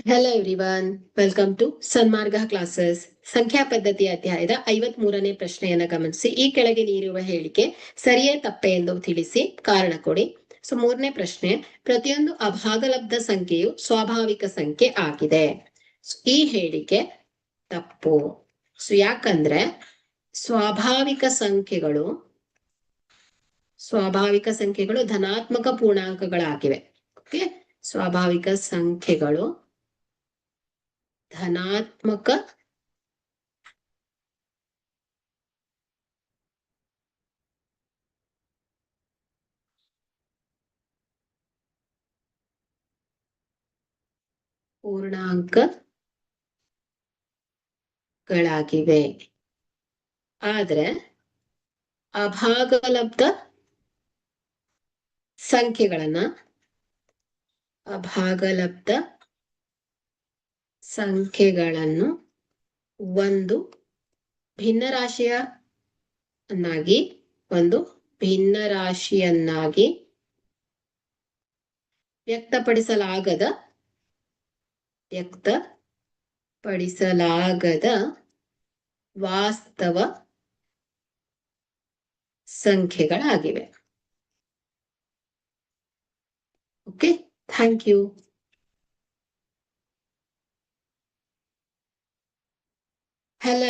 Hello everyone, welcome to Sanmarga classes. ಸಂಖ್ಯಾ ಪದ್ಧತಿ ಅಧ್ಯಾಯದ 53ನೇ ಪ್ರಶ್ನೆಯನ್ನ ಗಮನಿಸಿ. ಈ ಕೆಳಗೆ ನೀಡಿರುವ ಹೇಳಿಕೆ ಸರಿಯೇ ತಪ್ಪೇ ಎಂದು ತಿಳಿಸಿ, ಕಾರಣ ಕೊಡಿ. ಸೊ 3ನೇ ಪ್ರಶ್ನೆ, ಪ್ರತಿಯೊಂದು ಅಭಾಗಲಬ್ಧ ಸಂಖ್ಯೆಯು ಸ್ವಾಭಾವಿಕ ಸಂಖ್ಯೆ ಆಗಿದೆ. ಈ ಹೇಳಿಕೆ ತಪ್ಪು. ಸೊ ಯಾಕಂದ್ರೆ ಸ್ವಾಭಾವಿಕ ಸಂಖ್ಯೆಗಳು ಧನಾತ್ಮಕ ಪೂರ್ಣಾಂಕಗಳಾಗಿವೆ. ಓಕೆ, ಸ್ವಾಭಾವಿಕ ಸಂಖ್ಯೆಗಳು ಧನಾತ್ಮಕ ಪೂರ್ಣಾಂಕಗಳಾಗಿವೆ. ಆದ್ರೆ ಅಭಾಗಲಬ್ಧ ಸಂಖ್ಯೆಗಳನ್ನು ಒಂದು ಭಿನ್ನರಾಶಿಯನ್ನಾಗಿ ವ್ಯಕ್ತಪಡಿಸಲಾಗದ ವಾಸ್ತವ ಸಂಖ್ಯೆಗಳಾಗಿವೆ. Okay, thank you.